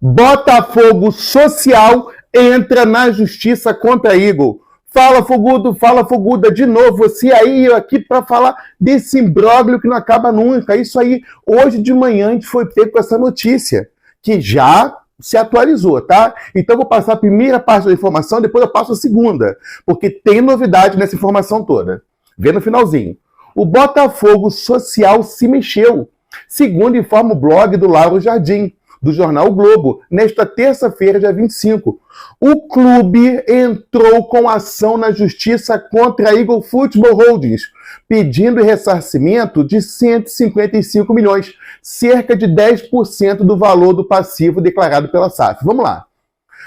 Botafogo Social entra na justiça contra Eagle. Fala, Foguda, de novo, você aí, eu aqui para falar desse imbróglio que não acaba nunca. Isso aí, hoje de manhã a gente foi pego com essa notícia, que já se atualizou, tá? Então eu vou passar a primeira parte da informação, depois eu passo a segunda, porque tem novidade nessa informação toda. Vê no finalzinho. O Botafogo Social se mexeu, segundo informa o blog do Lauro Jardim, do jornal O Globo, nesta terça-feira, dia 25. O clube entrou com ação na justiça contra a Eagle Football Holdings, pedindo ressarcimento de 155 milhões, cerca de 10% do valor do passivo declarado pela SAF. Vamos lá.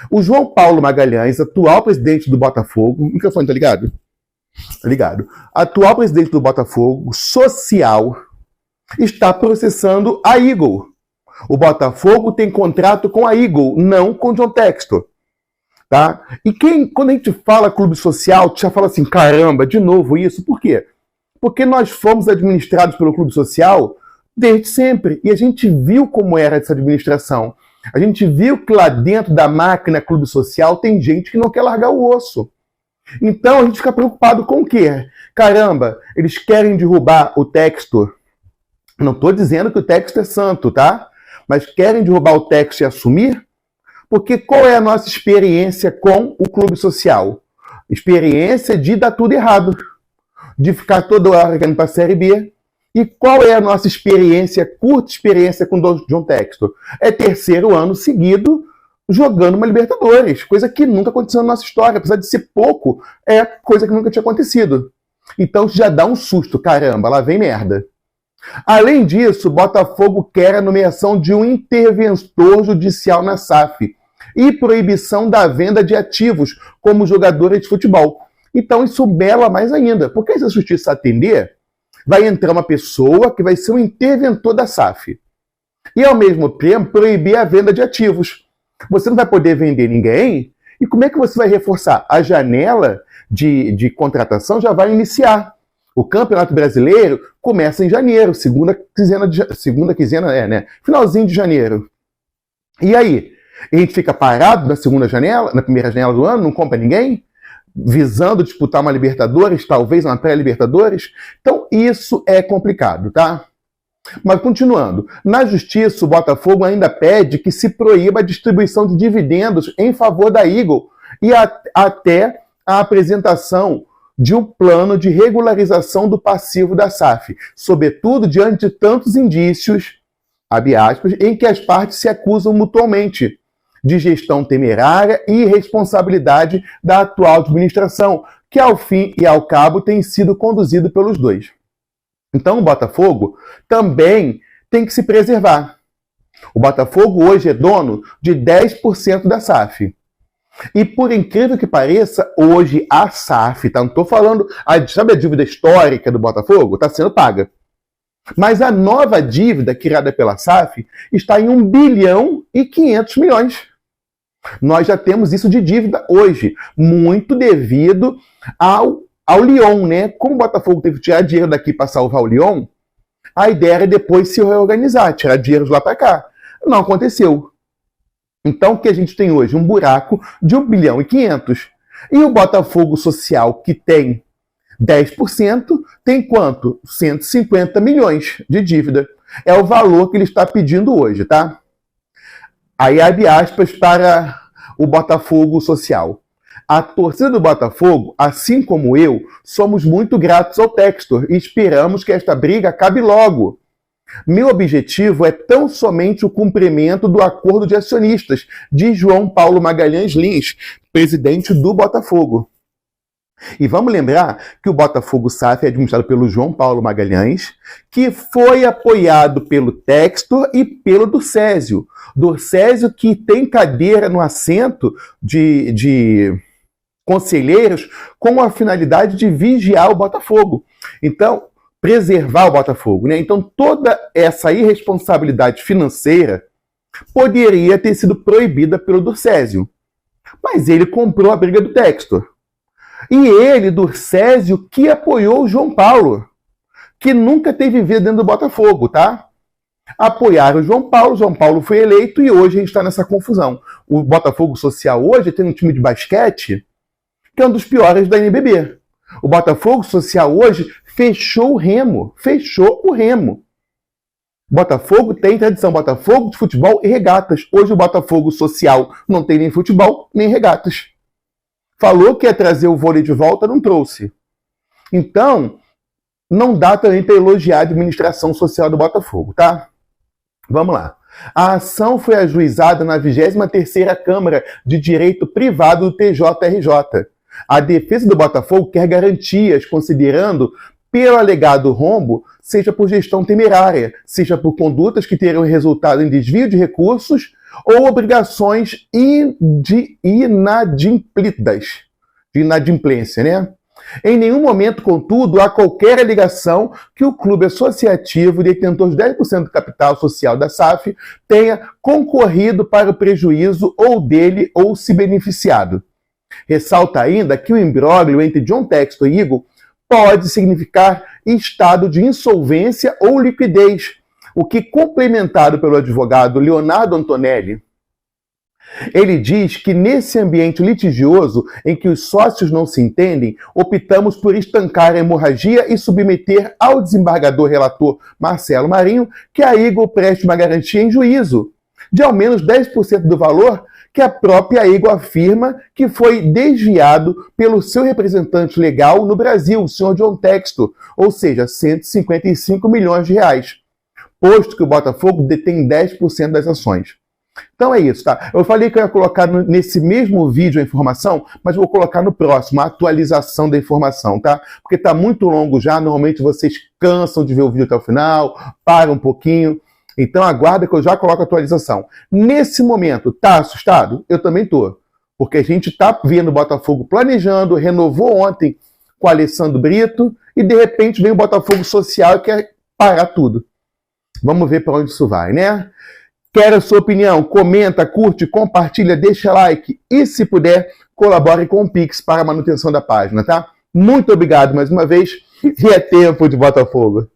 O João Paulo Magalhães, atual presidente do Botafogo... O microfone tá ligado? Tá ligado. Atual presidente do Botafogo Social está processando a Eagle. O Botafogo tem contrato com a Eagle, não com o John Textor. Tá? E quando a gente fala clube social, já fala assim, caramba, de novo isso. Por quê? Porque nós fomos administrados pelo clube social desde sempre. E a gente viu como era essa administração. A gente viu que lá dentro da máquina clube social tem gente que não quer largar o osso. Então a gente fica preocupado com o quê? Caramba, eles querem derrubar o Textor. Não estou dizendo que o Textor é santo, tá? Mas querem derrubar o Textor e assumir? Porque qual é a nossa experiência com o clube social? Experiência de dar tudo errado. De ficar toda hora indo para a Série B. E qual é a nossa experiência, curta experiência com o John Textor? É terceiro ano seguido jogando uma Libertadores. Coisa que nunca aconteceu na nossa história. Apesar de ser pouco, é coisa que nunca tinha acontecido. Então já dá um susto. Caramba, lá vem merda. Além disso, o Botafogo quer a nomeação de um interventor judicial na SAF e proibição da venda de ativos como jogadores de futebol. Então isso bela mais ainda, porque se a justiça atender, vai entrar uma pessoa que vai ser um interventor da SAF e ao mesmo tempo proibir a venda de ativos. Você não vai poder vender ninguém e como é que você vai reforçar? A janela de contratação já vai iniciar. O Campeonato Brasileiro começa em janeiro, segunda quinzena, né? Finalzinho de janeiro. E aí? A gente fica parado na segunda janela, na primeira janela do ano, não compra ninguém? Visando disputar uma Libertadores, talvez uma pré-Libertadores? Então, isso é complicado, tá? Mas continuando, na justiça o Botafogo ainda pede que se proíba a distribuição de dividendos em favor da Eagle e até a apresentação de um plano de regularização do passivo da SAF, sobretudo diante de tantos indícios, abre aspas, em que as partes se acusam mutuamente de gestão temerária e irresponsabilidade da atual administração, que ao fim e ao cabo tem sido conduzido pelos dois. Então o Botafogo também tem que se preservar. O Botafogo hoje é dono de 10% da SAF. E por incrível que pareça, hoje a SAF, tá? Não estou falando, sabe a dívida histórica do Botafogo? Está sendo paga. Mas a nova dívida criada pela SAF está em 1 bilhão e 500 milhões. Nós já temos isso de dívida hoje, muito devido ao Lyon, né? Como o Botafogo teve que tirar dinheiro daqui para salvar o Lyon, a ideia era depois se reorganizar, tirar dinheiro de lá para cá. Não aconteceu. Então, o que a gente tem hoje? Um buraco de 1 bilhão e 500. E o Botafogo Social, que tem 10%, tem quanto? 150 milhões de dívida. É o valor que ele está pedindo hoje, tá? Aí abre aspas para o Botafogo Social. A torcida do Botafogo, assim como eu, somos muito gratos ao Textor e esperamos que esta briga acabe logo. Meu objetivo é tão somente o cumprimento do acordo de acionistas, de João Paulo Magalhães Lins, presidente do Botafogo. E vamos lembrar que o Botafogo SAF é administrado pelo João Paulo Magalhães, que foi apoiado pelo Textor e pelo Dorcésio. Dorcésio que tem cadeira no assento de conselheiros com a finalidade de vigiar o Botafogo. Então, preservar o Botafogo, né? Então, toda essa irresponsabilidade financeira poderia ter sido proibida pelo Dorcésio. Mas ele comprou a briga do Textor. E ele, Dorcésio, que apoiou o João Paulo, que nunca teve vida dentro do Botafogo, tá? Apoiaram o João Paulo foi eleito e hoje a gente está nessa confusão. O Botafogo Social hoje tem um time de basquete que é um dos piores da NBB. O Botafogo Social hoje fechou o Remo. Botafogo tem tradição, Botafogo de futebol e regatas. Hoje o Botafogo Social não tem nem futebol, nem regatas. Falou que ia trazer o vôlei de volta, não trouxe. Então, não dá também para elogiar a administração social do Botafogo, tá? Vamos lá. A ação foi ajuizada na 23ª Câmara de Direito Privado do TJRJ. A defesa do Botafogo quer garantias, considerando, pelo alegado rombo, seja por gestão temerária, seja por condutas que terão resultado em desvio de recursos ou obrigações de inadimplência, né? Em nenhum momento, contudo, há qualquer alegação que o clube associativo, detentor de 10% do capital social da SAF, tenha concorrido para o prejuízo ou dele ou se beneficiado. Ressalta ainda que o imbróglio entre John Textor e Eagle pode significar estado de insolvência ou liquidez, o que, complementado pelo advogado Leonardo Antonelli, ele diz que nesse ambiente litigioso em que os sócios não se entendem, optamos por estancar a hemorragia e submeter ao desembargador relator Marcelo Marinho que a Eagle preste uma garantia em juízo de ao menos 10% do valor que a própria Eagle afirma que foi desviado pelo seu representante legal no Brasil, o senhor John Textor, ou seja, 155 milhões de reais, posto que o Botafogo detém 10% das ações. Então é isso, tá? Eu falei que eu ia colocar nesse mesmo vídeo a informação, mas vou colocar no próximo, a atualização da informação, tá? Porque tá muito longo já, normalmente vocês cansam de ver o vídeo até o final, param um pouquinho, então aguarda que eu já coloco a atualização. Nesse momento, tá assustado? Eu também tô, porque a gente tá vendo o Botafogo planejando, renovou ontem com o Alessandro Brito, e de repente vem o Botafogo Social e quer parar tudo. Vamos ver para onde isso vai, né? Quer a sua opinião? Comenta, curte, compartilha, deixa like e, se puder, colabore com o Pix para a manutenção da página, tá? Muito obrigado mais uma vez e é tempo de Botafogo!